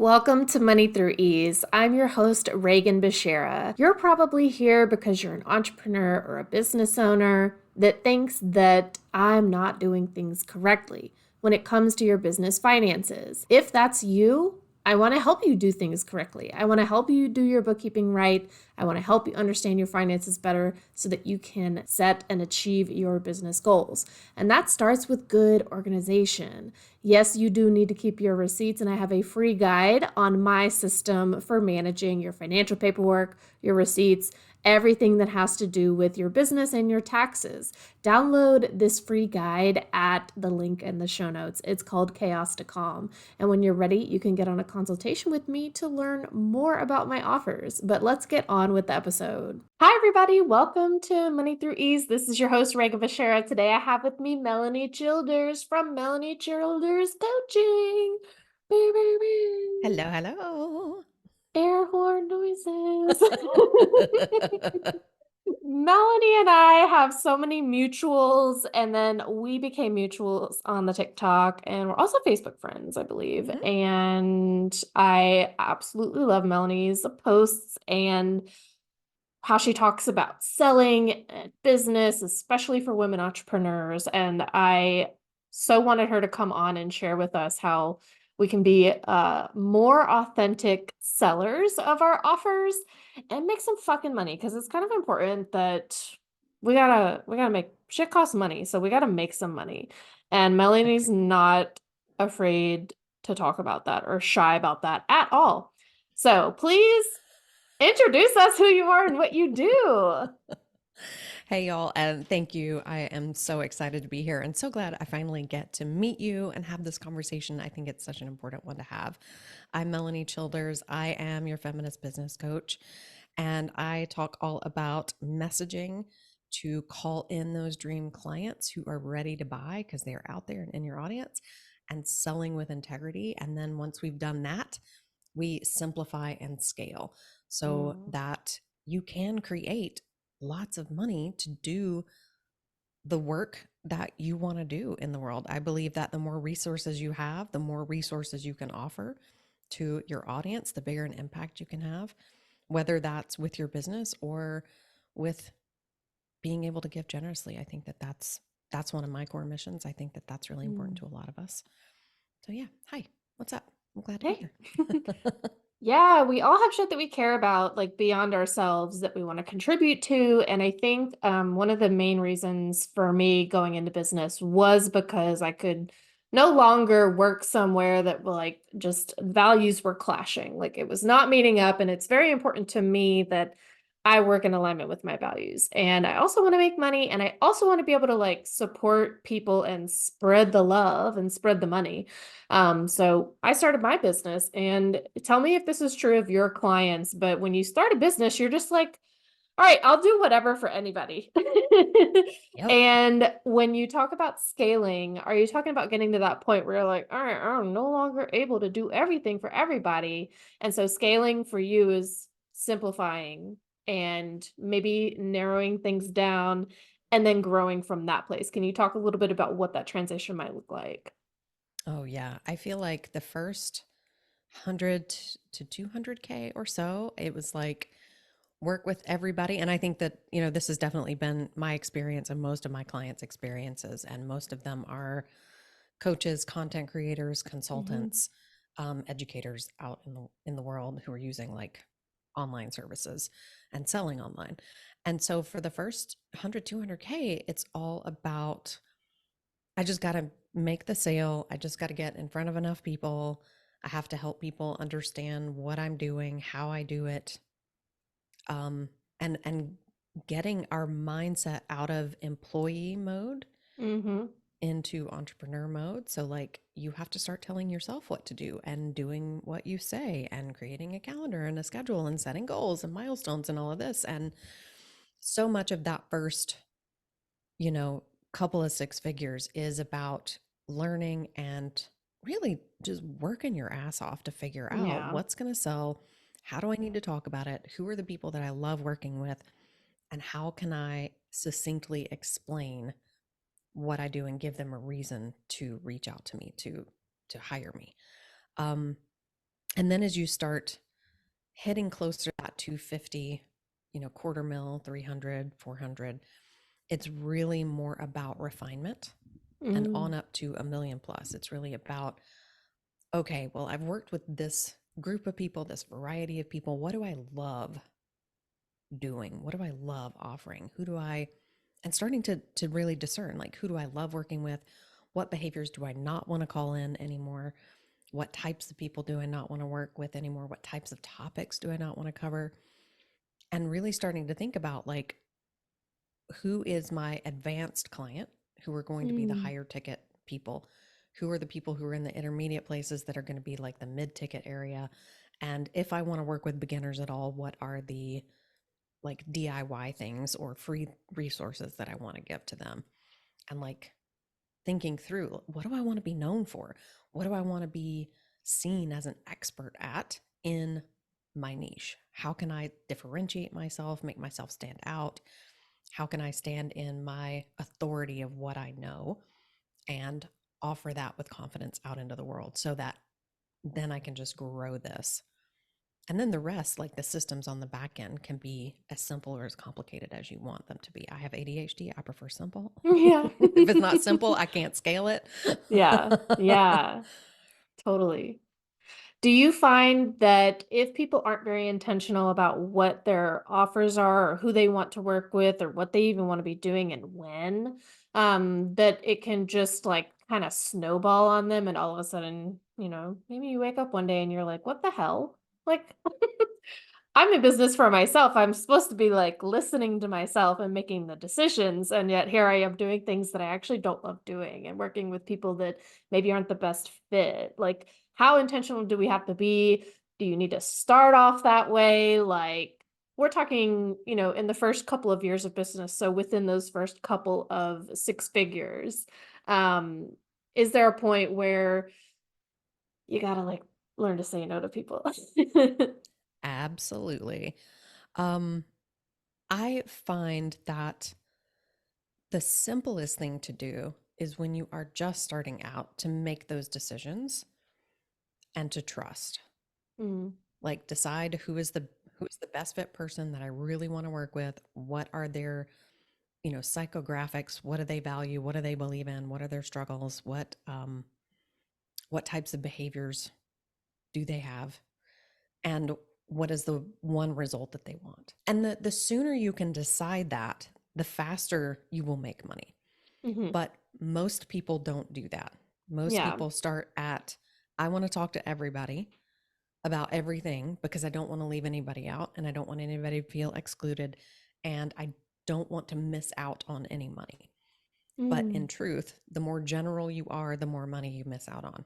Welcome to Money Through Ease. I'm your host, Reagan Bashara. You're probably here because you're an entrepreneur or a business owner that thinks that I'm not doing things correctly when it comes to your business finances. If that's you, I want to help you do things correctly. I want to help you do your bookkeeping right. I want to help you understand your finances better so that you can set and achieve your business goals. And that starts with good organization. Yes, you do need to keep your receipts, and I have a free guide on my system for managing your financial paperwork, your receipts, everything that has to do with your business and your taxes. Download this free guide at the link in the show notes. It's called Chaos to Calm. And when you're ready, you can get on a consultation with me to learn more about my offers. But let's get on with the episode. Hi, everybody. Welcome to Money Through Ease. This is your host, Reagan Bashara. Today I have with me Melanie Childers from Melanie Childers Coaching. Hello, hello. Air horn noises. Melanie and I have so many mutuals, and then we became mutuals on the TikTok, and we're also Facebook friends, I believe. Mhm. And I absolutely love Melanie's posts and how she talks about selling and business, especially for women entrepreneurs. And I so wanted her to come on and share with us how we can be more authentic sellers of our offers and make some fucking money, because it's kind of important that we gotta make shit costs money, so we gotta make some money. And Melanie's Agreed. not afraid to talk about that or shy about that at all. So please introduce us, who you are and what you do. Hey, y'all, and thank you. I am so excited to be here and so glad I finally get to meet you and have this conversation. I think it's such an important one to have. I'm Melanie Childers. I am your feminist business coach, and I talk all about messaging to call in those dream clients who are ready to buy because they are out there and in your audience, and selling with integrity. And then once we've done that, we simplify and scale so Mm, that you can create lots of money to do the work that you want to do in the world. I believe that the more resources you have, the more resources you can offer to your audience, the bigger an impact you can have, whether that's with your business or with being able to give generously. I think that that's one of my core missions. I think that that's really important mm. to a lot of us. So yeah, hi. What's up? I'm glad to be Hey. here. Yeah, we all have shit that we care about, like beyond ourselves, that we want to contribute to. And I think one of the main reasons for me going into business was because I could no longer work somewhere that like just values were clashing. Like it was not meeting up. And it's very important to me that I work in alignment with my values. And I also want to make money. And I also want to be able to like support people and spread the love and spread the money. So I started my business, and tell me if this is true of your clients, but when you start a business, you're just like, all right, I'll do whatever for anybody. Yep. And when you talk about scaling, are you talking about getting to that point where you're like, all right, I'm no longer able to do everything for everybody? And so scaling for you is simplifying and maybe narrowing things down and then growing from that place. Can you talk a little bit about what that transition might look like? Oh yeah. I feel like the first 100 to 200K or so, it was like work with everybody. And I think that, this has definitely been my experience and most of my clients' experiences. And most of them are coaches, content creators, Mhm. consultants, educators out in the world who are using like online services and selling online. And so for the first 100, 200K, it's all about I just got to make the sale. I just got to get in front of enough people. I have to help people understand what I'm doing, how I do it, um, and getting our mindset out of employee mode Mhm. into entrepreneur mode. So like you have to start telling yourself what to do and doing what you say and creating a calendar and a schedule and setting goals and milestones and all of this. And so much of that first, you know, couple of six figures is about learning and really just working your ass off to figure out Yeah. what's going to sell, how do I need to talk about it, who are the people that I love working with, and how can I succinctly explain what I do and give them a reason to reach out to me to hire me. Um, And then as you start hitting closer to that 250, quarter mil, 300, 400, it's really more about refinement and Mm, on up to a million plus. It's really about, okay, well, I've worked with this group of people, this variety of people. What do I love doing? What do I love offering? And starting to really discern, like, who do I love working with? What behaviors do I not want to call in anymore? What types of people do I not want to work with anymore? What types of topics do I not want to cover? And really starting to think about, like, who is my advanced client, who are going to be the mm, higher ticket people, who are the people who are in the intermediate places that are going to be like the mid ticket area. And if I want to work with beginners at all, what are the like DIY things or free resources that I want to give to them? And like thinking through, what do I want to be known for? What do I want to be seen as an expert at in my niche? How can I differentiate myself, make myself stand out? How can I stand in my authority of what I know and offer that with confidence out into the world so that then I can just grow this? And then the rest, like the systems on the back end, can be as simple or as complicated as you want them to be. I have ADHD. I prefer simple. yeah. If it's not simple, I can't scale it. Yeah. Yeah. Totally. Do you find that if people aren't very intentional about what their offers are or who they want to work with or what they even want to be doing and when, that it can just like kind of snowball on them and all of a sudden, maybe you wake up one day and you're like, what the hell? Like, I'm in business for myself. I'm supposed to be like listening to myself and making the decisions. And yet here I am doing things that I actually don't love doing and working with people that maybe aren't the best fit. Like, how intentional do we have to be? Do you need to start off that way? Like, we're talking, in the first couple of years of business. So within those first couple of six figures, um, is there a point where you got to like learn to say no to people? Absolutely. Um, I find that the simplest thing to do is when you are just starting out to make those decisions and to trust. Mm, Like decide who is the best fit person that I really want to work with. What are their, psychographics? What do they value? What do they believe in? What are their struggles? What types of behaviors do they have? And what is the one result that they want? And the sooner you can decide that, the faster you will make money. mhm. But most people don't do that. Most Yeah. people start at, I want to talk to everybody about everything because I don't want to leave anybody out and I don't want anybody to feel excluded and I don't want to miss out on any money. But in Mm, truth, the more general you are, the more money you miss out on.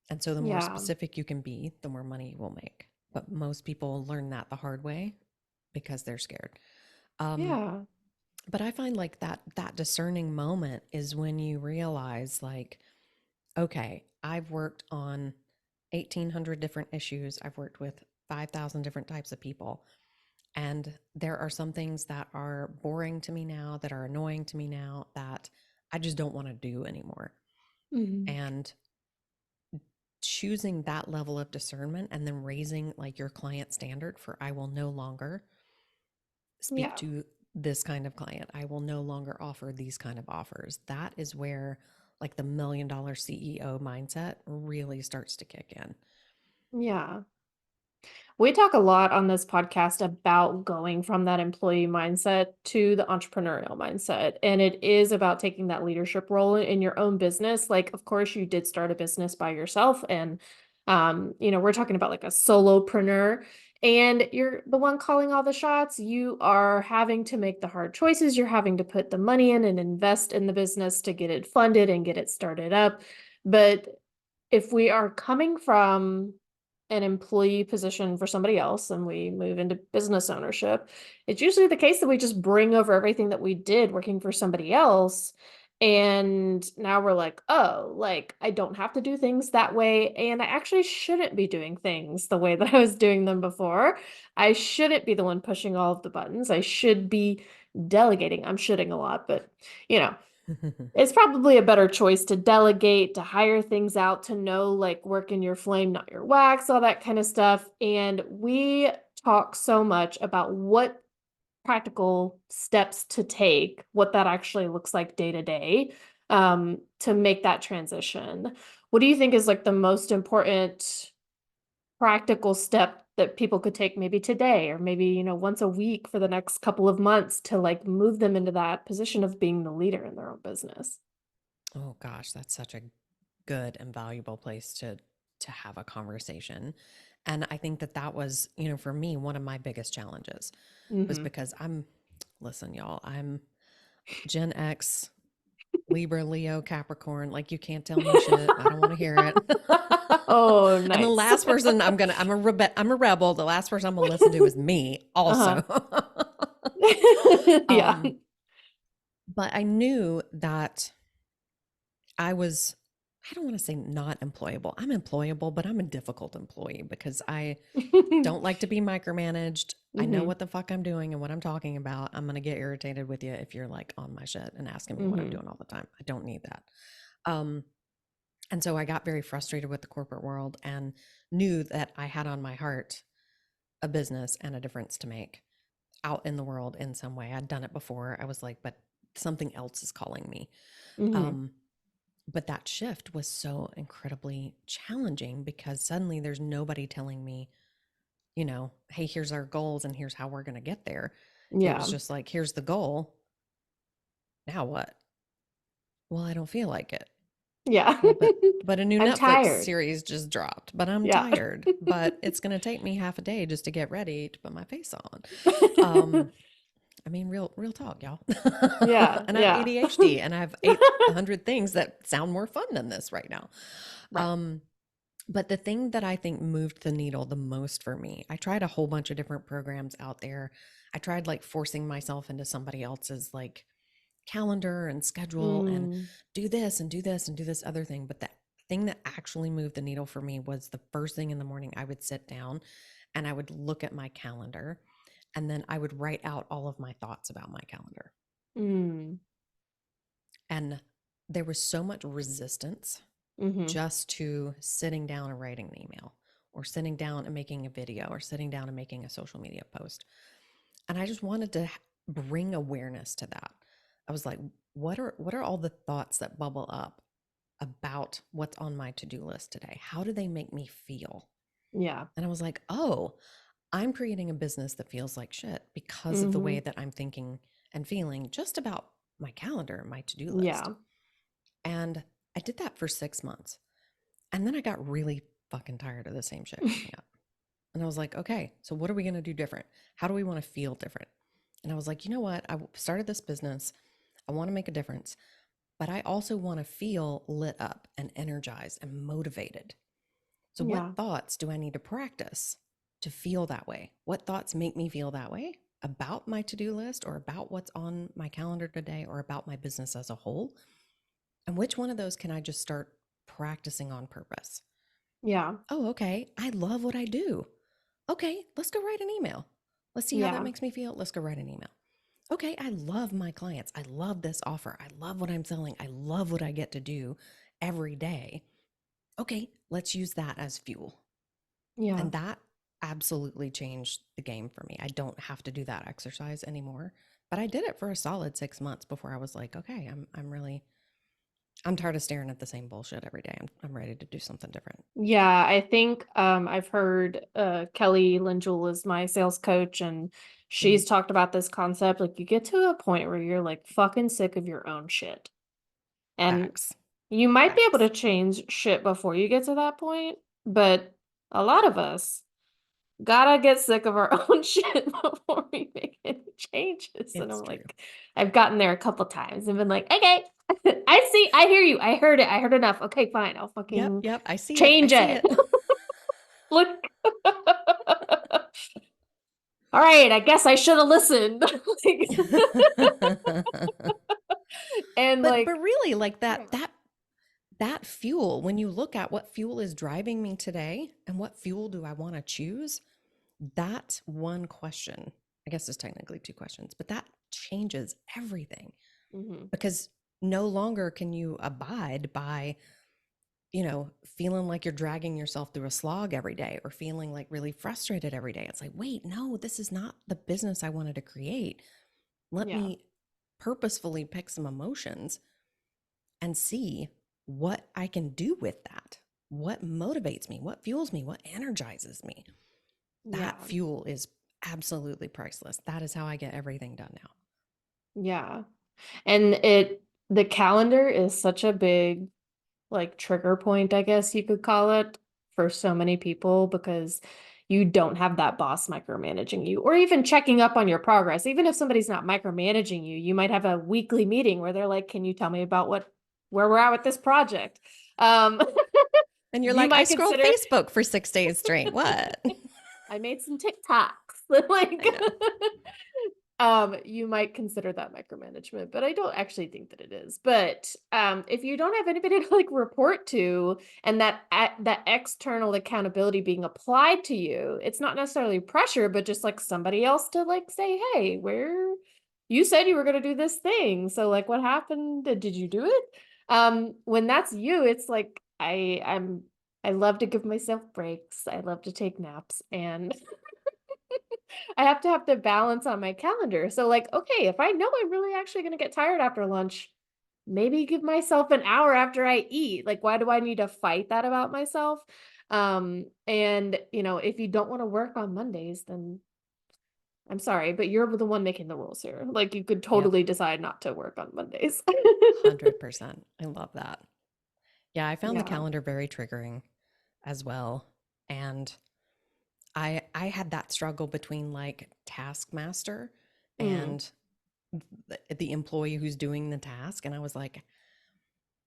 And so the more yeah. specific you can be, the more money you will make. But most people learn that the hard way because they're scared. Um, Yeah. but I find like that discerning moment is when you realize like, okay, I've worked on 1,800 different issues. I've worked with 5,000 different types of people. And there are some things that are boring to me now, that are annoying to me now, that I just don't want to do anymore. Mhm. And choosing that level of discernment and then raising like your client standard for I will no longer speak Yeah. to this kind of client. I will no longer offer these kind of offers. That is where like the $1 million CEO mindset really starts to kick in. Yeah. We talk a lot on this podcast about going from that employee mindset to the entrepreneurial mindset. And it is about taking that leadership role in your own business. Like, of course, you did start a business by yourself. And, we're talking about like a solopreneur and you're the one calling all the shots. You are having to make the hard choices. You're having to put the money in and invest in the business to get it funded and get it started up. But if we are coming from an employee position for somebody else and we move into business ownership, it's usually the case that we just bring over everything that we did working for somebody else. And now we're like, oh, like I don't have to do things that way. And I actually shouldn't be doing things the way that I was doing them before. I shouldn't be the one pushing all of the buttons. I should be delegating. I'm shoulding a lot, but you know. It's probably a better choice to delegate, to hire things out, to know like work in your flame, not your wax, all that kind of stuff. And we talk so much about what practical steps to take, what that actually looks like day to day, to make that transition. What do you think is like the most important practical step that people could take maybe today or maybe, once a week for the next couple of months to like move them into that position of being the leader in their own business? Oh gosh, that's such a good and valuable place to have a conversation. And I think that that was, for me, one of my biggest challenges was Mhm. because listen, y'all, I'm Gen X, Libra, Leo, Capricorn. Like you can't tell me shit. I don't want to hear it. Oh, And the nice. last person I'm a rebel. The last person I'm gonna listen to is me Uh-huh. also. Yeah. um, but I knew that I was, I don't want to say not employable. I'm employable, but I'm a difficult employee because I don't like to be micromanaged. I know Mhm. what the fuck I'm doing and what I'm talking about. I'm going to get irritated with you if you're like on my shit and asking me what I'm Mhm. doing all the time. I don't need that. Um, and so I got very frustrated with the corporate world and knew that I had on my heart a business and a difference to make out in the world in some way. I'd done it before. I was like, but something else is calling me. Mhm. Um, but that shift was so incredibly challenging because suddenly there's nobody telling me, hey, here's our goals and here's how we're going to get there. It was Yeah. just like, here's the goal. Now what? Well, I don't feel like it. Yeah. Well, but a new I'm Netflix tired. series just dropped, but I'm Yeah. tired. But it's going to take me half a day just to get ready to put my face on. Um, I mean, real talk, y'all. Yeah, And I have yeah. ADHD, and I have 800 things that sound more fun than this right now. Right. Um, But the thing that I think moved the needle the most for me, I tried a whole bunch of different programs out there. I tried like forcing myself into somebody else's like calendar and schedule and Mm, do this and do this and do this other thing. But the thing that actually moved the needle for me was the first thing in the morning I would sit down and I would look at my calendar and then I would write out all of my thoughts about my calendar. mm, And there was so much resistance mhm. just to sitting down and writing an email or sitting down and making a video or sitting down and making a social media post. And I just wanted to bring awareness to that. I was like, what are all the thoughts that bubble up about what's on my to-do list today? How do they make me feel? Yeah. And I was like, oh, I'm creating a business that feels like shit because of the way Mhm. that I'm thinking and feeling just about my calendar and my to-do list. Yeah. And I did that for 6 months. And then I got really fucking tired of the same shit coming up. And I was like, okay, so what are we going to do different? How do we want to feel different? And I was like, you know what? I started this business. I want to make a difference, but I also want to feel lit up and energized and motivated. So, Yeah. what thoughts do I need to practice to feel that way? What thoughts make me feel that way about my to do list or about what's on my calendar today or about my business as a whole? And which one of those can I just start practicing on purpose? Yeah. Oh, okay. I love what I do. Okay, let's go write an email. Let's see how that Yeah. makes me feel. Let's go write an email. Okay, I love my clients. I love this offer. I love what I'm selling. I love what I get to do every day. Okay, let's use that as fuel. Yeah. And that absolutely changed the game for me. I don't have to do that exercise anymore. But I did it for a solid 6 months before I was like, okay, I'm tired of staring at the same bullshit every day. I'm ready to do something different. Yeah, I think I've heard Kelly Linjul is my sales coach, and Mm, she's talked about this concept. Like, you get to a point where you're like fucking sick of your own shit. And facts. you might be able Facts. to change shit before you get to that point, but a lot of us gotta get sick of our own shit before we make any changes. And It's I'm true. like, I've gotten there a couple times and been like, okay, I see, I hear you, I heard it, I heard enough. Okay, fine, I'll Yep, fucking yep. I see it. I change see it. it. Look. All right, I guess I should have listened. Like, and But like, really like yeah. that fuel, when you look at what fuel is driving me today and what fuel do I want to choose, that one question, I guess there's technically two questions, but that changes everything Mhm. because no longer can you abide by, feeling like you're dragging yourself through a slog every day or feeling like really frustrated every day. It's like, wait, no, this is not the business I wanted to create. Let Yeah. me purposefully pick some emotions and see what I can do with that. What motivates me? What fuels me? What energizes me? That Yeah. fuel is absolutely priceless. That is how I get everything done now. Yeah. And the calendar is such a big like trigger point, I guess you could call it, for so many people because you don't have that boss micromanaging you or even checking up on your progress. Even if somebody's not micromanaging you, you might have a weekly meeting where they're like, "Can you tell me about where we're at with this project?" Um, And you're you like, I might scroll consider Facebook for 6 days straight. What? I made some TikToks. I Like know. you might consider that micromanagement, but I don't actually think that it is. But if you don't have anybody to like report to and that external accountability being applied to you, it's not necessarily pressure, but just like somebody else to like say, "Hey, where you said you were going to do this thing. So like what happened? Did you do it?" When that's you, it's like I love to give myself breaks. I love to take naps and I have to have the balance on my calendar. So like, okay, if I know I'm really actually going to get tired after lunch, maybe give myself an hour after I eat. Like, why do I need to fight that about myself? And if you don't want to work on Mondays, then I'm sorry, but you're the one making the rules here. Like, you could Yep. totally decide not to work on Mondays. 100%. I love that. Yeah, I found the Yeah. calendar very triggering as well. And I had that struggle between like taskmaster Mm. and the employee who's doing the task. And I was like,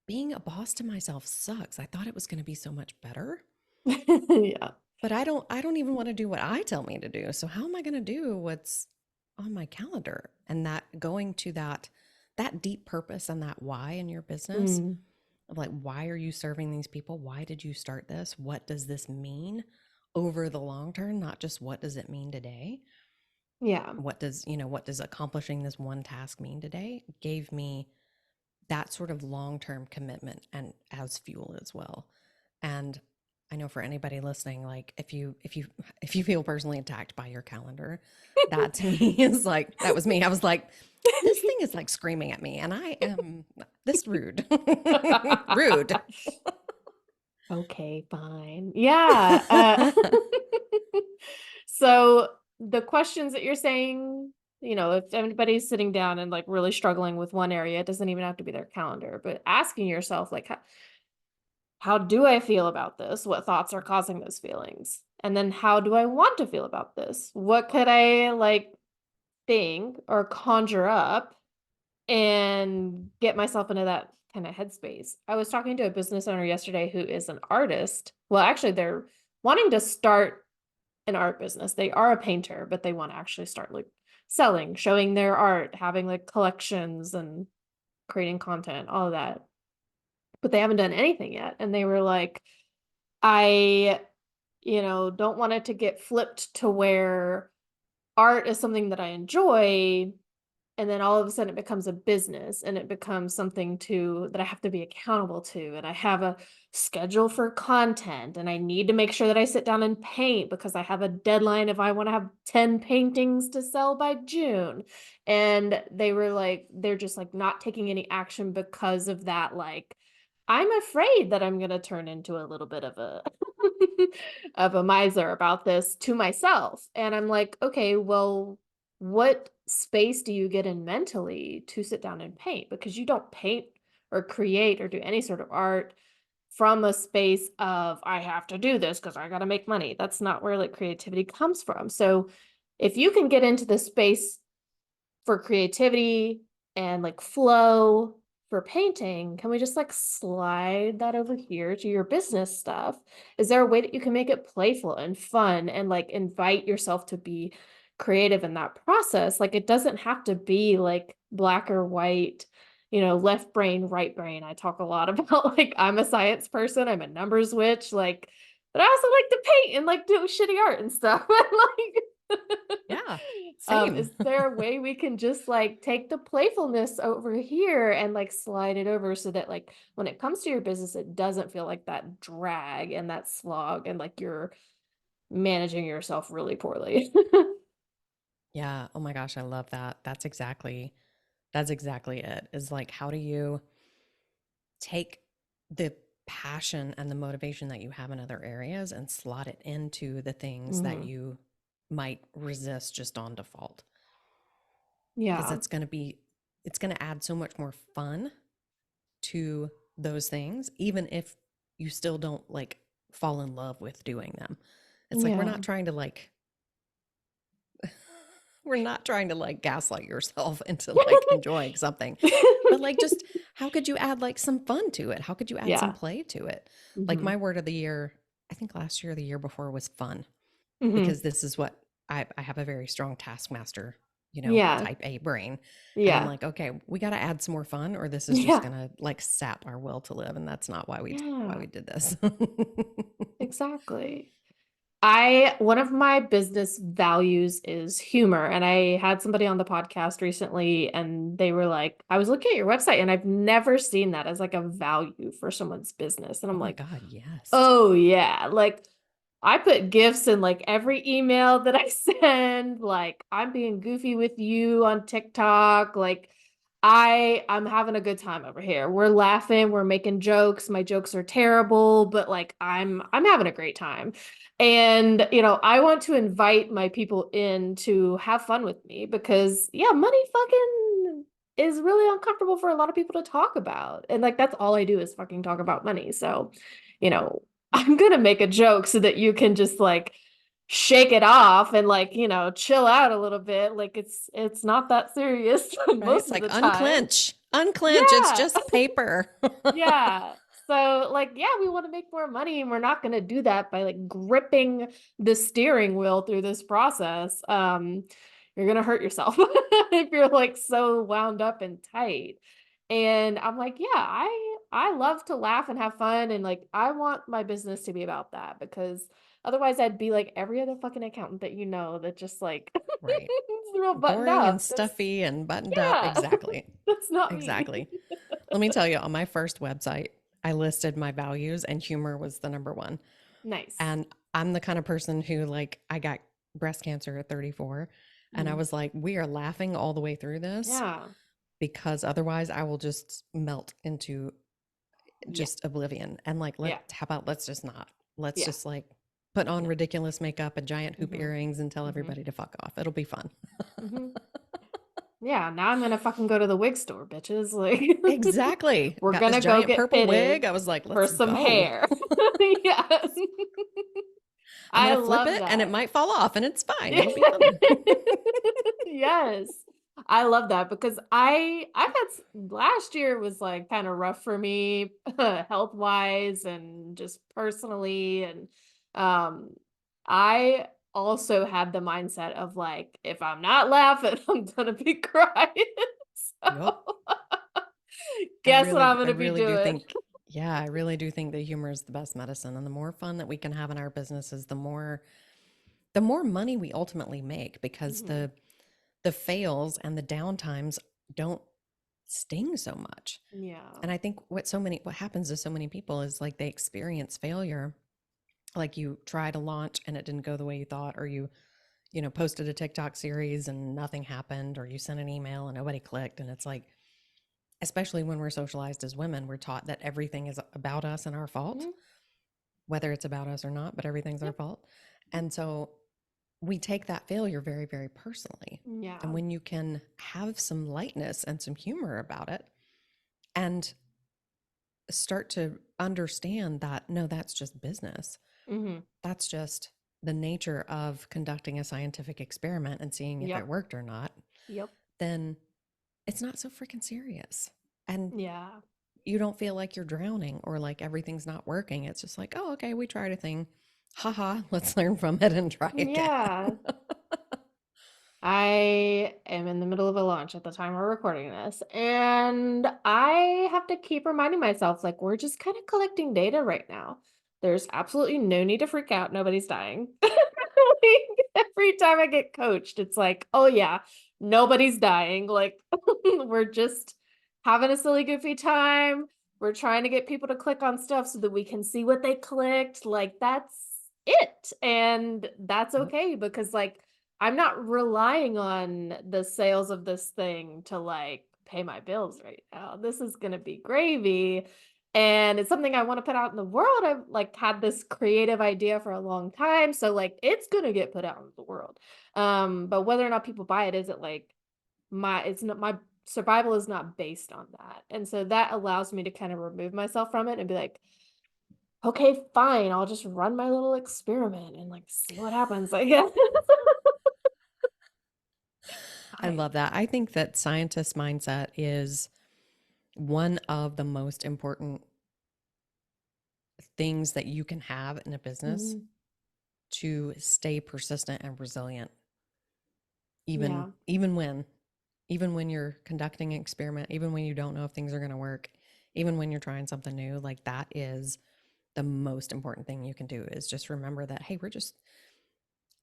being a boss to myself sucks. I thought it was going to be so much better. Yeah. But I don't even want to do what I tell me to do. So how am I going to do what's on my calendar? And that going to that deep purpose and that why in your business Mm. of like, why are you serving these people? Why did you start this? What does this mean over the long term? Not just what does it mean today? Yeah. What does accomplishing this one task mean today? Gave me that sort of long-term commitment and as fuel as well. And I know for anybody listening, like if you feel personally attacked by your calendar, that to me is like that was me. I was like, this thing is like screaming at me, and I am this rude. Rude. Okay, fine. Yeah. So the questions that you're saying, if anybody's sitting down and like really struggling with one area, it doesn't even have to be their calendar, but asking yourself, like, how do I feel about this? What thoughts are causing those feelings? And then how do I want to feel about this? What could I like think or conjure up and get myself into that kind of headspace? I was talking to a business owner yesterday who is an artist. Well, actually, they're wanting to start an art business. They are a painter, but they want to actually start like selling, showing their art, having like collections and creating content, all of that. But they haven't done anything yet. And they were like, I, don't want it to get flipped to where art is something that I enjoy, and then all of a sudden it becomes a business and it becomes something that I have to be accountable to, and I have a schedule for content and I need to make sure that I sit down and paint because I have a deadline if I want to have 10 paintings to sell by June. And they were like they're just like not taking any action because of that, like, I'm afraid that I'm going to turn into a little bit of a of a miser about this to myself. And I'm like, okay, well, what space do you get in mentally to sit down and paint? Because you don't paint or create or do any sort of art from a space of I have to do this because I got to make money. That's not where like creativity comes from. So if you can get into the space for creativity and like flow for painting, can we just like slide that over here to your business stuff? Is there a way that you can make it playful and fun and like invite yourself to be creative in that process? Like, it doesn't have to be like black or white, left brain, right brain. I talk a lot about like I'm a science person, I'm a numbers witch, like, but I also like to paint and like do shitty art and stuff. Like, Yeah. Same. Is there a way we can just like take the playfulness over here and like slide it over so that like when it comes to your business, it doesn't feel like that drag and that slog and like you're managing yourself really poorly. Yeah. Oh my gosh, I love that. That's exactly it. Is like, how do you take the passion and the motivation that you have in other areas and slot it into the things that Hmm. you might resist just on default? Because Yeah. it's going to add so much more fun to those things, even if you still don't like fall in love with doing them. It's like Yeah. we're not trying to like gaslight yourself into like enjoying something. But like just how could you add like some fun to it? How could you add some Yeah. play to it? Like Hmm. my word of the year, I think last year or the year before was fun, Hmm. because this is what I have a very strong taskmaster, Yeah. type A brain. And I'm Yeah. like, okay, we got to add some more fun or this is just Yeah. going to like sap our will to live. And that's not why Yeah. we did this. Exactly. I one of my business values is humor, and I had somebody on the podcast recently and they were like, I was looking at your website and I've never seen that as like a value for someone's business. And Oh I'm my like, God, yes. oh yeah, like I put gifts in like every email that I send, like I'm being goofy with you on TikTok, like I'm having a good time over here. We're laughing, we're making jokes. My jokes are terrible, but like I'm having a great time. And I want to invite my people in to have fun with me because yeah, money fucking is really uncomfortable for a lot of people to talk about. And like that's all I do is fucking talk about money. So, you know, I'm gonna make a joke so that you can just like shake it off and like, chill out a little bit. Like it's not that serious Right? most It's of like the time. unclench. It's Yeah. just paper. Yeah. So like, yeah, we want to make more money and we're not going to do that by like gripping the steering wheel through this process. You're going to hurt yourself if you're like so wound up and tight. And I'm like, yeah, I love to laugh and have fun and like I want my business to be about that because otherwise I'd be like every other fucking accountant that that just like Right. is real buttoned Boring and up. That's stuffy and buttoned up. yeah. Exactly. That's not me. Exactly. Let me tell you, on my first website, I listed my values and humor was the number one. Nice. And I'm the kind of person who, like, I got breast cancer at 34. And I Mhm. was like, we are laughing all the way through this Yeah. because otherwise I will just melt into Yeah. just oblivion. And like, Yeah. how about let's just not, let's Yeah. just like put on Yeah. ridiculous makeup and giant hoop Mhm. earrings and tell Mhm. everybody to fuck off. It'll be fun. Mhm. Yeah, now I'm gonna fucking go to the wig store, bitches. Like Exactly. we're Got this gonna go giant get purple wig. fitted I was like, for let's some go. hair. Yes. I'm I going to flip love it and it that. might fall off and it's fine. It'll be fun. Yes. I love that because I've had last year was like kind of rough for me health wise and just personally and um I also had the mindset of like if I'm not laughing I'm gonna be crying. Yep. So guess what I'm I gonna be really do doing. think, yeah, I really do think that humor is the best medicine. And the more fun that we can have in our businesses, the more money we ultimately make because Hmm. the fails and the downtimes don't sting so much. Yeah. And I think what happens to so many people is like they experience failure. Like you try to launch and it didn't go the way you thought, or you posted a TikTok series and nothing happened, or you sent an email and nobody clicked. And it's like, especially when we're socialized as women, we're taught that everything is about us and our fault, Hmm. whether it's about us or not, but everything's our Yep. fault. Yep. And so we take that failure very, very personally. And Yeah. when you can have some lightness and some humor about it and start to understand that, no, that's just business. Hmm. That's just the nature of conducting a scientific experiment and seeing if it Yep. worked or not, Yep. then it's not so freaking serious. And Yeah. you don't feel like you're drowning or like everything's not working. It's just like, oh, okay, we tried a thing. Haha, let's learn from it and try again. Yeah. I am in the middle of a launch at the time we're recording this, and I have to keep reminding myself, like, we're just kind of collecting data right now. There's absolutely no need to freak out. Nobody's dying. Like, every time I get coached, it's like, oh yeah, nobody's dying. Like we're just having a silly, goofy time. We're trying to get people to click on stuff so that we can see what they clicked. Like that's it. And that's Yep. okay because like I'm not relying on the sales of this thing to like pay my bills right now. This is going to be gravy and it's something I want to put out in the world. I've like had this creative idea for a long time, so like it's going to get put out in the world. But whether or not people buy it isn't like it's not my survival is not based on that. And so that allows me to kind of remove myself from it and be like, okay, fine, I'll just run my little experiment and like see what happens. I guess. I I love that. I think that scientist mindset is one of the most important things that you can have in a business Mhm. to stay persistent and resilient, even Yeah. even when you're conducting an experiment, even when you don't know if things are going to work, even when you're trying something new, like that is the most important thing you can do is just remember that, hey, we're just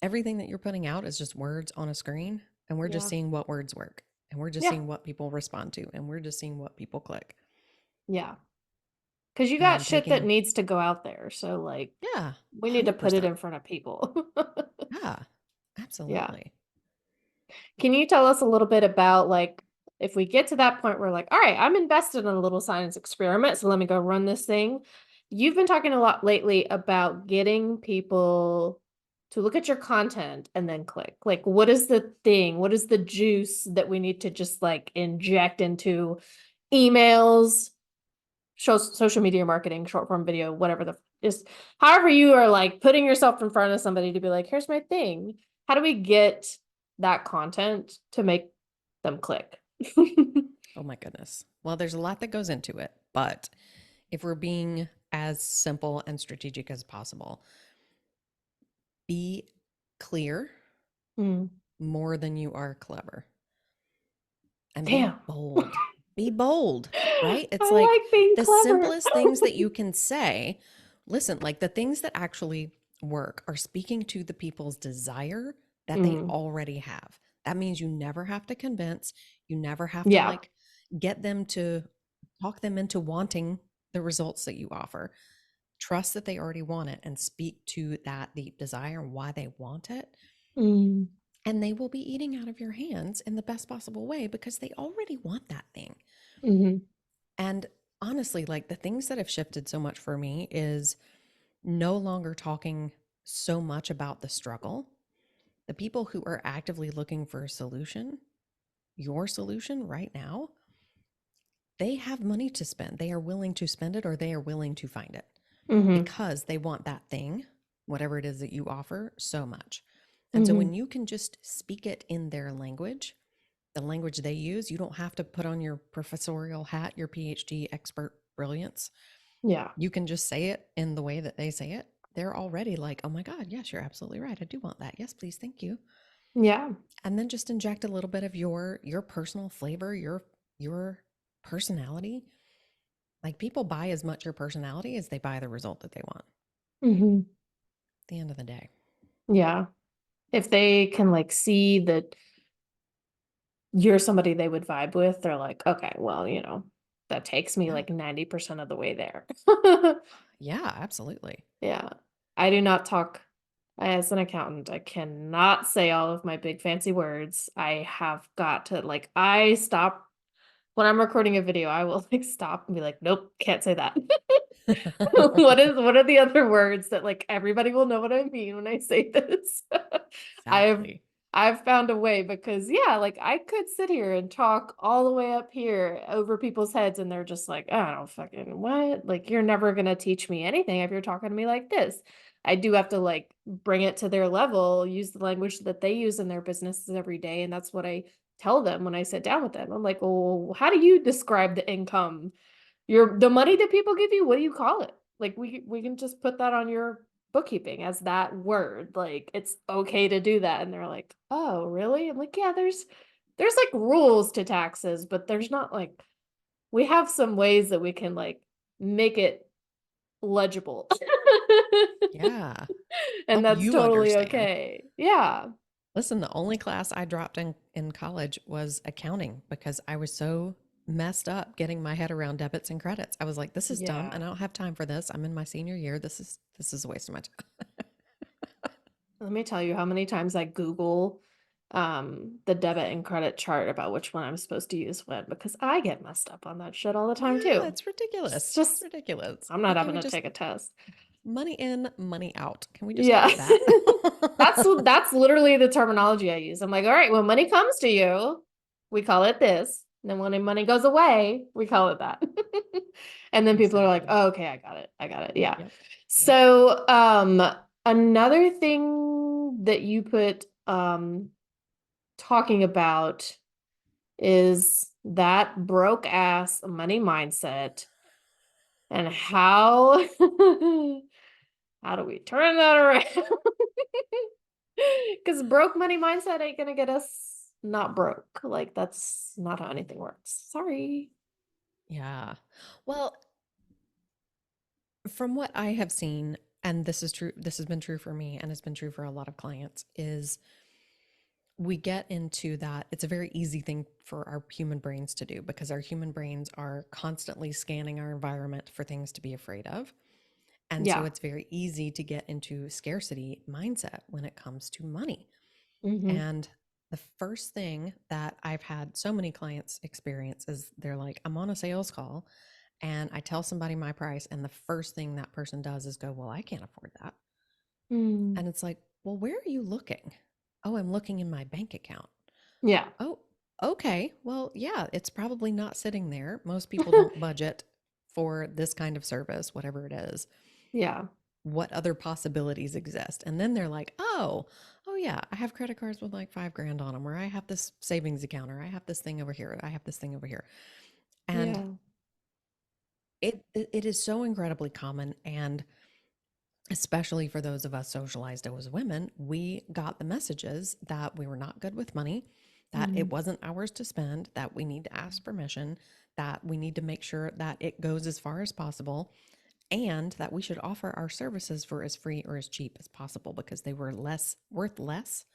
everything that you're putting out is just words on a screen, and we're just Yeah. seeing what words work, and we're just Yeah. seeing what people respond to, and we're just seeing what people click. Yeah. Because you got And shit that taking, needs to go out there. So like yeah, we need to put it 100%. in front of people. Yeah, Yeah. absolutely. Can you tell us a little bit about like if we get to that point where like, all right, I'm invested in a little science experiment, so let me go run this thing. You've been talking a lot lately about getting people to look at your content and then click. Like, what is the thing? What is the juice that we need to just like inject into emails, social media marketing, short form video, whatever the just however you are like putting yourself in front of somebody to be like, here's my thing. How do we get that content to make them click? Oh my goodness. Well, there's a lot that goes into it, but if we're being as simple and strategic as possible, be clear Mm, more than you are clever, and be damn. bold. Be bold, right? It's I like like being the clever. simplest things that you can say. Listen, like the things that actually work are speaking to the people's desire that they Mm, already have. That means you never have to convince, you never have to yeah. like get them to talk them into wanting the results that you offer. Trust that they already want it and speak to that deep desire and why they want it. Mm, And they will be eating out of your hands in the best possible way because they already want that thing. mm-hmm, And honestly, like the things that have shifted so much for me is no longer talking so much about the struggle. The people who are actively looking for a solution, your solution right now, they have money to spend. They are willing to spend it or they are willing to find it mm-hmm, because they want that thing, whatever it is that you offer, so much. And so mm-hmm. when you can just speak it in their language, the language they use, you don't have to put on your professorial hat, your PhD expert brilliance. Yeah. You can just say it in the way that they say it. They're already like, oh my God, yes, you're absolutely right. I do want that. Yes, please, thank you. Yeah. And then just inject a little bit of your personal flavor, your personality. Like people buy as much your personality as they buy the result that they want Mm-hmm. at the end of the day. Yeah. If they can like see that you're somebody they would vibe with, they're like, okay, well, that takes me Yeah. like 90% of the way there. Yeah, absolutely. Yeah. I do not talk as an accountant. I cannot say all of my big fancy words. I have got to like I stop when I'm recording a video, I will like stop and be like, nope, can't say that. What are the other words that like everybody will know what I mean when I say this? I've Exactly. I've found a way because yeah, like I could sit here and talk all the way up here over people's heads and they're just like, I don't fucking what? Like you're never gonna teach me anything if you're talking to me like this. I do have to like bring it to their level, use the language that they use in their businesses every day. And that's what I tell them when I sit down with them. I'm like, well, how do you describe the income the money that people give you, what do you call it? Like we can just put that on your bookkeeping as that word. Like it's okay to do that. And they're like, "Oh, really?" I'm like, "Yeah, there's like rules to taxes, but there's not like we have some ways that we can like make it legible." Yeah. And Help that's you totally understand. okay. Yeah. Listen, the only class I dropped in college was accounting because I was so messed up getting my head around debits and credits. I was like, this is dumb Yeah. and I don't have time for this. I'm in my senior year. This is a waste of my time. Let me tell you how many times I Google the debit and credit chart about which one I'm supposed to use when, because I get messed up on that shit all the time Yeah, too. it's It's ridiculous. It's just ridiculous. I'm Why not can't having we to just take a test. money in, money out? Can we just Yeah. call it that? That's literally the terminology I use. I'm like, all right, when money comes to you, we call it this. And then when money goes away, we call it that. And then people are like, Exactly. oh, okay, I got it. I got it. Yeah. Yep. Yep. So another thing that you put talking about is that broke ass money mindset and how how do we turn that around? Because broke money mindset ain't gonna get us not broke. Like that's not how anything works. Sorry. Yeah. Well, from what I have seen, and this is true, this has been true for me and it's been true for a lot of clients, is we get into that. It's a very easy thing for our human brains to do because our human brains are constantly scanning our environment for things to be afraid of. And so Yeah. it's very easy to get into scarcity mindset when it comes to money. Mm-hmm. And the first thing that I've had so many clients experience is they're like, I'm on a sales call and I tell somebody my price. And the first thing that person does is go, well, I can't afford that. Mm. And it's like, well, where are you looking? Oh, I'm looking in my bank account. Yeah. Oh, okay. Well, yeah, it's probably not sitting there. Most people don't budget for this kind of service, whatever it is. Yeah. What other possibilities exist? And then they're like, oh yeah, I have credit cards with like 5 grand on them, or I have this savings account, or I have this thing over here, I have this thing over here. And Yeah. it is so incredibly common. And especially for those of us socialized as women, we got the messages that we were not good with money, that it Mm. wasn't ours to spend, that we need to ask permission, that we need to make sure that it goes as far as possible, and that we should offer our services for as free or as cheap as possible because they were less worth less.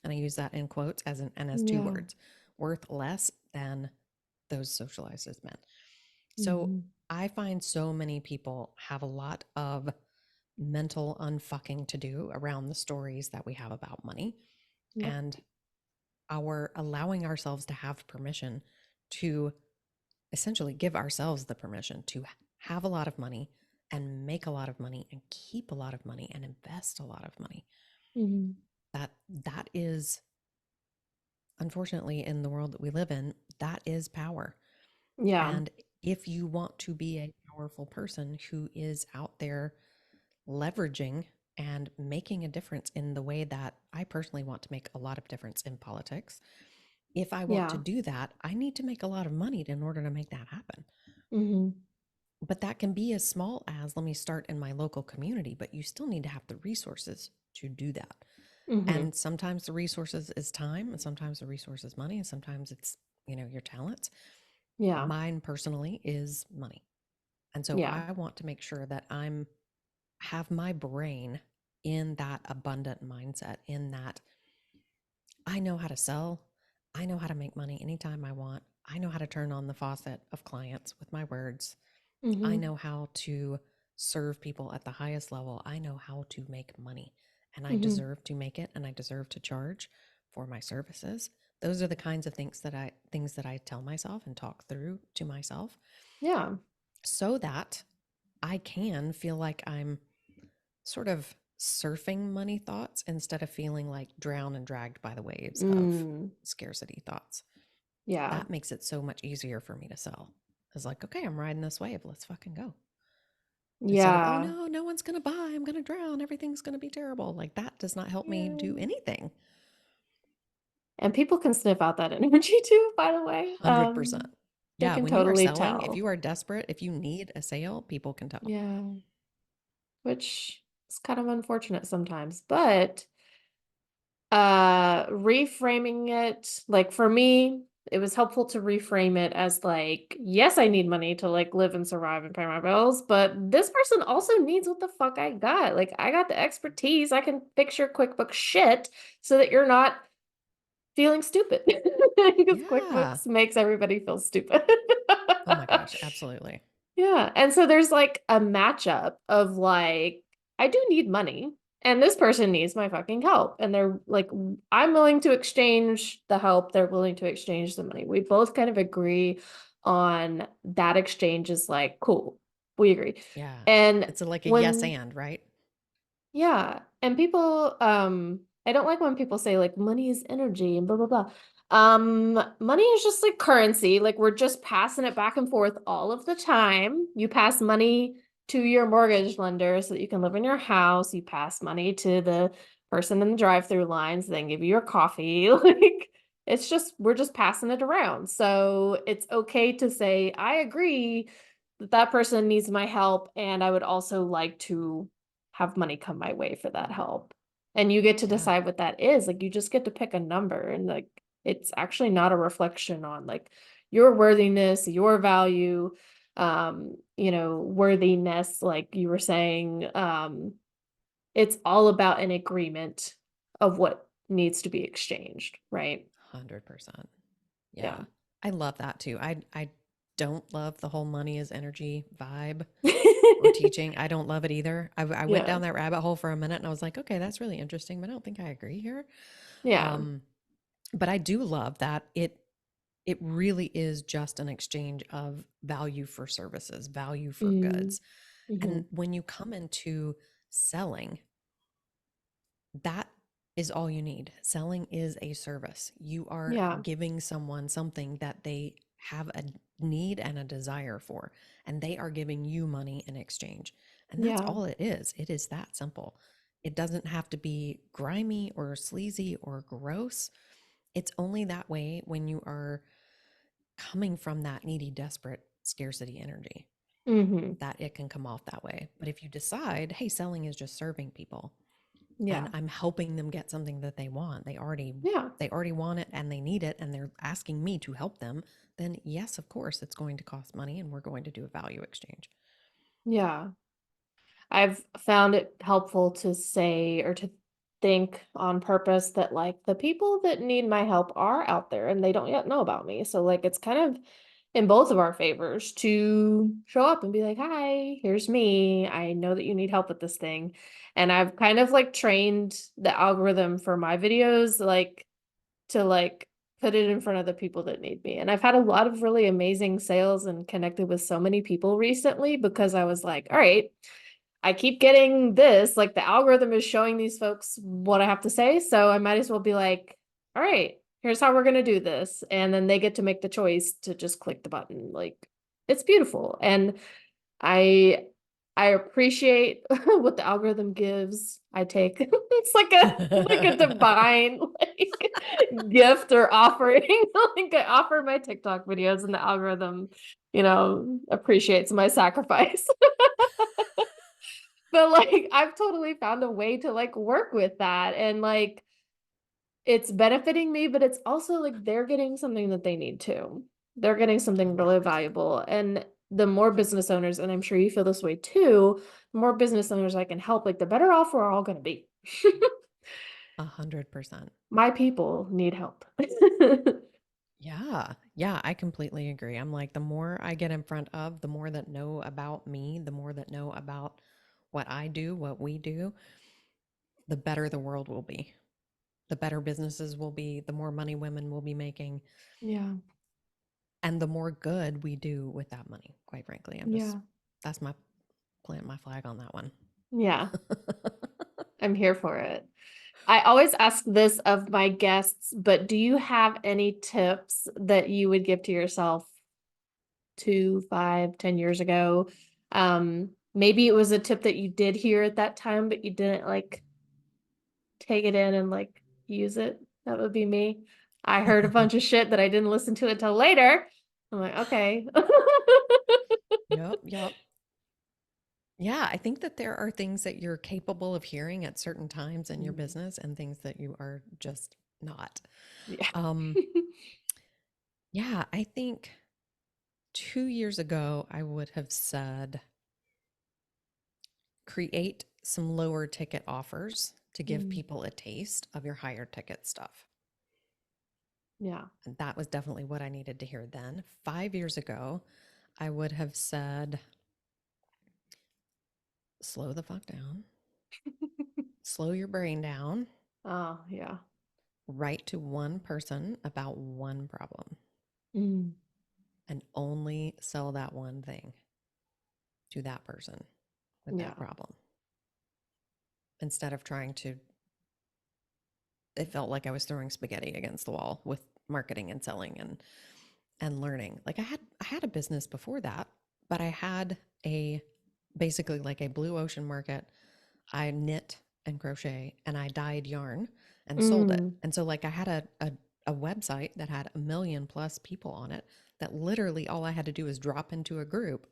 And I use that in quotes as an and as two Yeah. words, worth less than those socialized as men. So Mm-hmm. I find so many people have a lot of mental unfucking to do around the stories that we have about money Yep. and our allowing ourselves to have permission to essentially give ourselves the permission to have a lot of money and make a lot of money and keep a lot of money and invest a lot of money. Mm-hmm. That is, unfortunately, in the world that we live in, that is power. Yeah. And if you want to be a powerful person who is out there leveraging and making a difference in the way that I personally want to make a lot of difference in politics, if I want to Yeah. do that, I need to make a lot of money in order to make that happen. Mm-hmm. But that can be as small as, let me start in my local community, but you still need to have the resources to do that. Mm-hmm. And sometimes the resources is time, and sometimes the resource is money, and sometimes it's, your talents. Yeah. Mine personally is money. And so Yeah. I want to make sure that I'm have my brain in that abundant mindset, in that I know how to sell, I know how to make money anytime I want. I know how to turn on the faucet of clients with my words. I Mm-hmm. know how to serve people at the highest level. I know how to make money and I Mm-hmm. deserve to make it and I deserve to charge for my services. Those are the kinds of things that I tell myself and talk through to myself Yeah. so that I can feel like I'm sort of surfing money thoughts instead of feeling like drowned and dragged by the waves of Mm. scarcity thoughts. Yeah. That makes it so much easier for me to sell. It's like, okay, I'm riding this wave. Let's fucking go. Instead of, oh Yeah. no, no one's going to buy. I'm going to drown. Everything's going to be terrible. Like that does not help me do Yeah. anything. And people can sniff out that energy too, by the way. 100%. They Yeah. can When you are totally selling, if tell. you are desperate, if you need a sale, people can tell. Yeah. Which is kind of unfortunate sometimes. But reframing it, like for me, It was helpful to reframe it as like, yes, I need money to like live and survive and pay my bills, but this person also needs what the fuck I got. Like, I got the expertise. I can fix your QuickBooks shit so that you're not feeling stupid because Yeah. QuickBooks makes everybody feel stupid. Oh my gosh, absolutely. Yeah. And so there's like a matchup of like, I do need money and this person needs my fucking help. And they're like, I'm willing to exchange the help. They're willing to exchange the money. We both kind of agree on that exchange is like, cool. We agree. Yeah. And It's like a yes when and, right? yeah. And people, I don't like when people say like money is energy and blah blah blah. Money is just like currency. Like we're just passing it back and forth all of the time. You pass money to your mortgage lender so that you can live in your house. You pass money to the person in the drive-through lines, then give you your coffee. Like it's just we're just passing it around. So it's okay to say, I agree that that person needs my help, and I would also like to have money come my way for that help. And you get to Yeah. decide what that is. Like you just get to pick a number and like it's actually not a reflection on like your worthiness, your value, worthiness, like you were saying. It's all about an agreement of what needs to be exchanged, right? 100%. Yeah. Yeah. I love that too. I don't love the whole money is energy vibe or teaching. I don't love it either. I went Yeah. down that rabbit hole for a minute and I was like, okay, that's really interesting, but I don't think I agree here. Yeah. Um, but I do love that it really is just an exchange of value for services, value for Mm. goods. Hmm. And when you come into selling, that is all you need. Selling is a service. You are Yeah. giving someone something that they have a need and a desire for, and they are giving you money in exchange. And that's Yeah. all it is. It is that simple. It doesn't have to be grimy or sleazy or gross. It's only that way when you are coming from that needy, desperate scarcity energy Hmm. that it can come off that way. But if you decide, hey, selling is just serving people, and Yeah. I'm helping them get something that they want. Yeah. They already want it and they need it and they're asking me to help them, then yes, of course it's going to cost money and we're going to do a value exchange. Yeah. I've found it helpful to say or to think on purpose that like the people that need my help are out there and they don't yet know about me. So like it's kind of in both of our favors to show up and be like, "Hi, here's me. I know that you need help with this thing." And I've kind of like trained the algorithm for my videos like to like put it in front of the people that need me. And I've had a lot of really amazing sales and connected with so many people recently because I was like, "All right, I keep getting this, like the algorithm is showing these folks what I have to say. So I might as well be like, all right, here's how we're going to do this." And then they get to make the choice to just click the button. Like it's beautiful. And I I appreciate what the algorithm gives. I take it's like a divine like gift or offering. Like I offer my TikTok videos and the algorithm, appreciates my sacrifice. But like I've totally found a way to like work with that and like it's benefiting me, but it's also like they're getting something that they need too. They're getting something really 100%. valuable. And the more business owners, and I'm sure you feel this way too, the more business owners I can help, like the better off we're all gonna be. 100%. My people need help. Yeah. Yeah, I completely agree. I'm like, the more I get in front of, the more that know about me, the more that know about what I do, what we do, the better the world will be. The better businesses will be, the more money women will be making, Yeah. and the more good we do with that money, quite frankly. Yeah. That's my plant my flag on that one. Yeah. I'm here for it. I always ask this of my guests, but do you have any tips that you would give to yourself 2, 5, 10 years ago? Maybe it was a tip that you did hear at that time, but you didn't like take it in and like use it. That would be me. I heard a bunch of shit that I didn't listen to until later. I'm like, okay. Yep, yep. Yeah, I think that there are things that you're capable of hearing at certain times in your Mm, business and things that you are just not. yeah. Um, Yeah, I think 2 years ago, I would have said create some lower ticket offers to give Mm, people a taste of your higher ticket stuff. yeah. And that was definitely what I needed to hear then. 5 years ago, I would have said, slow the fuck down, slow your brain down, Oh, yeah. write to one person about one problem, Mm, and only sell that one thing to that person with that yeah. problem instead of trying to. It felt like I was throwing spaghetti against the wall with marketing and selling and learning. Like I had a business before that, but I had a basically like a blue ocean market. I knit and crochet and I dyed yarn and sold it. Mm, And so like I had a website that had 1 million+ people on it that literally all I had to do was drop into a group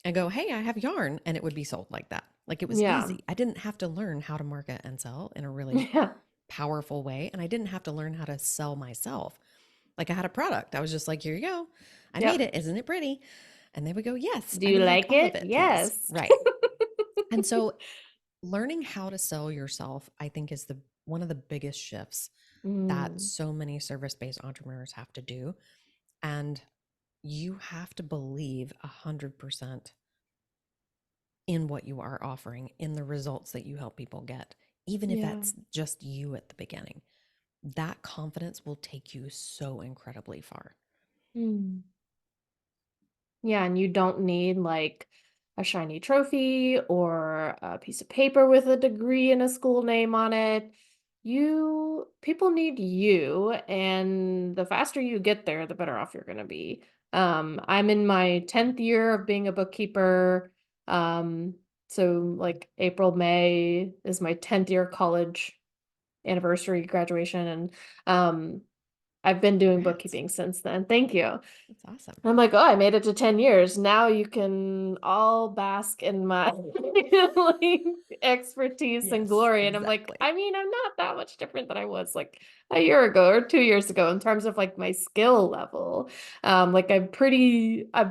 and go, "Hey, I have yarn," and it would be sold like that. Like it was yeah. easy. I didn't have to learn how to market and sell in a really Yeah. powerful way, and I didn't have to learn how to sell myself. Like I had a product. I was just like, "Here you go. I made Yep. it. Isn't it pretty?" And they would go, "Yes, Do I you would like like all of it? it, please." Yes. Right. And so learning how to sell yourself, I think, is the one of the biggest shifts that Mm, so many service-based entrepreneurs have to do. And you have to believe 100% in what you are offering, in the results that you help people get, even if yeah. that's just you at the beginning. That confidence will take you so incredibly far. Mm. Yeah, and you don't need like a shiny trophy or a piece of paper with a degree and a school name on it. People need you, and the faster you get there, the better off you're going to be. I'm in my 10th year of being a bookkeeper. Um, so like April, May is my 10th year college anniversary graduation, and I've been doing Congrats. bookkeeping since then. Thank you. That's awesome. I'm like, "Oh, I made it to 10 years. Now you can all bask in my, like, expertise and Yes, glory." And I'm like, exactly. I mean, I'm not that much different than I was, like, a year ago or 2 years ago in terms of, like, my skill level. Like, I've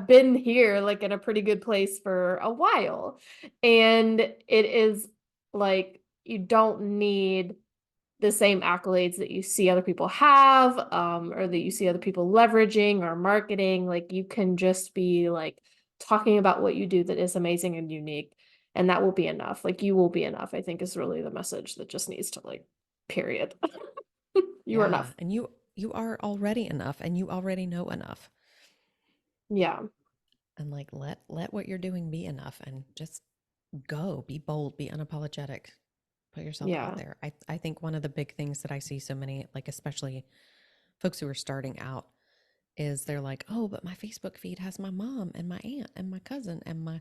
been here, like, in a pretty good place for a while. And it is, like, you don't need the same accolades that you see other people have, or that you see other people leveraging or marketing. Like you can just be like talking about what you do that is amazing and unique, and that will be enough. Like you will be enough, I think is really the message that just needs to like, period. You are Yeah, enough. and you are already enough and you already know enough. Yeah. And like let what you're doing be enough and just go, be bold, be unapologetic. Put yourself out Yeah. there. I think one of the big things that I see so many, like especially folks who are starting out, is they're like, "Oh, but my Facebook feed has my mom and my aunt and my cousin and my,"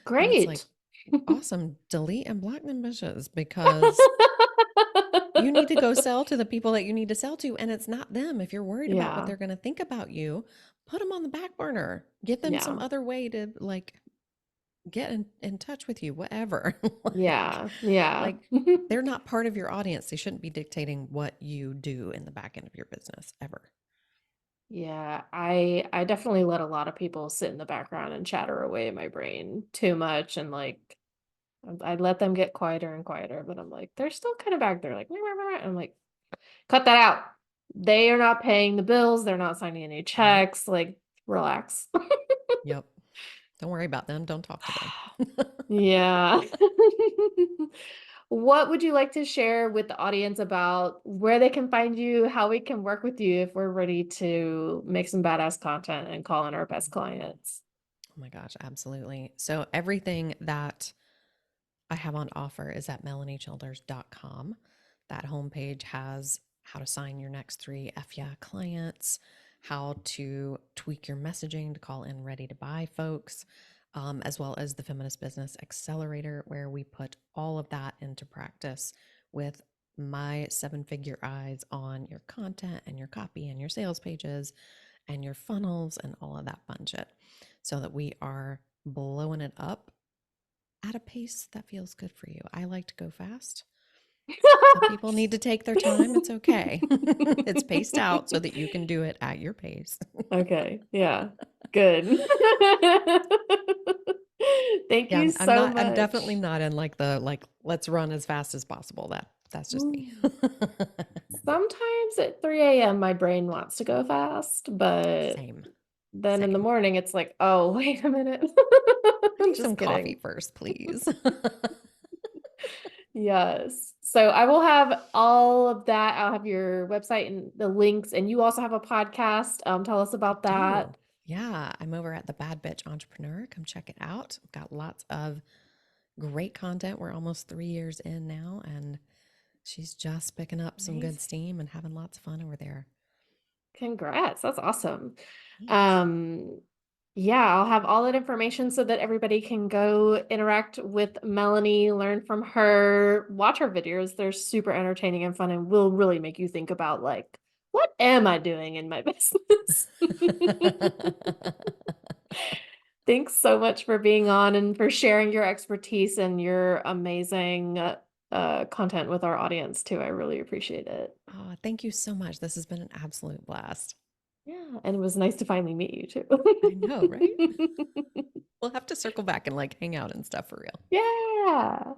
and it's like, Great. awesome, delete and block them bitches because you need to go sell to the people that you need to sell to. And it's not them. If you're worried about what Yeah. they're going to think about you, put them on the back burner. Give them some Yeah. other way to like get in touch with you, whatever. like, Yeah. Yeah. like they're not part of your audience. They shouldn't be dictating what you do in the back end of your business ever. Yeah, I definitely let a lot of people sit in the background and chatter away my brain too much, and like I let them get quieter and quieter, but I'm like, they're still kind of back there, like, "Meh, meh, meh," meh." I'm like, cut that out. They are not paying the bills, they're not signing any Nope. checks, like, relax. Yep. Don't worry about them. Don't talk to them. Yeah. What would you like to share with the audience about where they can find you, how we can work with you if we're ready to make some badass content and call in our best clients? Oh my gosh, absolutely. So everything that I have on offer is at melaniechilders.com. That homepage has how to sign your next 3 FYA clients, how to tweak your messaging to call in ready to buy folks, as well as the Feminist Business Accelerator, where we put all of that into practice with my 7 figure eyes on your content and your copy and your sales pages and your funnels and all of that fun shit so that we are blowing it up at a pace that feels good for you. I like to go fast. Some people need to take their time. It's okay. It's paced out so that you can do it at your pace. Okay. Yeah. Good. Thank Yeah, you so I'm definitely much. not in like the like let's run as fast as possible. That's just me. Mm. Sometimes at 3 a.m. my brain wants to go fast, but Same. then in the Same. morning it's like, oh, wait a minute. I I'm need some just coffee kidding. first, please. Yes. So I will have all of that. I'll have your website and the links, and you also have a podcast. Tell us I about do. that. Yeah, I'm over at the Bad Bitch Entrepreneur. Come check it out. I've got lots of great content. We're almost 3 years in now, and she's just picking up some good Amazing. steam and having lots of fun over there. Congrats. That's awesome. Thanks. Um, yeah, I'll have all that information so that everybody can go interact with Melanie, learn from her, watch her videos. They're super entertaining and fun and will really make you think about like, what am I doing in my business? Thanks so much for being on and for sharing your expertise and your amazing content with our audience too. I really appreciate it. Oh, thank you so much. This has been an absolute blast. Yeah, and it was nice to finally meet you too. I know, right? We'll have to circle back and like hang out and stuff for real. Yeah.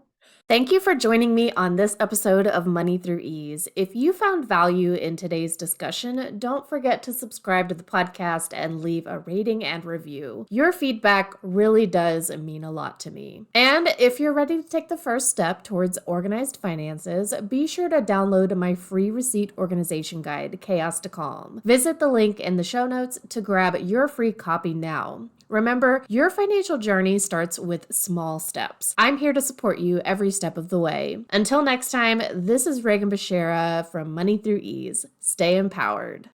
Thank you for joining me on this episode of Money Through Ease. If you found value in today's discussion, don't forget to subscribe to the podcast and leave a rating and review. Your feedback really does mean a lot to me. And if you're ready to take the first step towards organized finances, be sure to download my free receipt organization guide, Chaos to Calm. Visit the link in the show notes to grab your free copy now. Remember, your financial journey starts with small steps. I'm here to support you every step of the way. Until next time, this is Reagan Bashara from Money Through Ease. Stay empowered.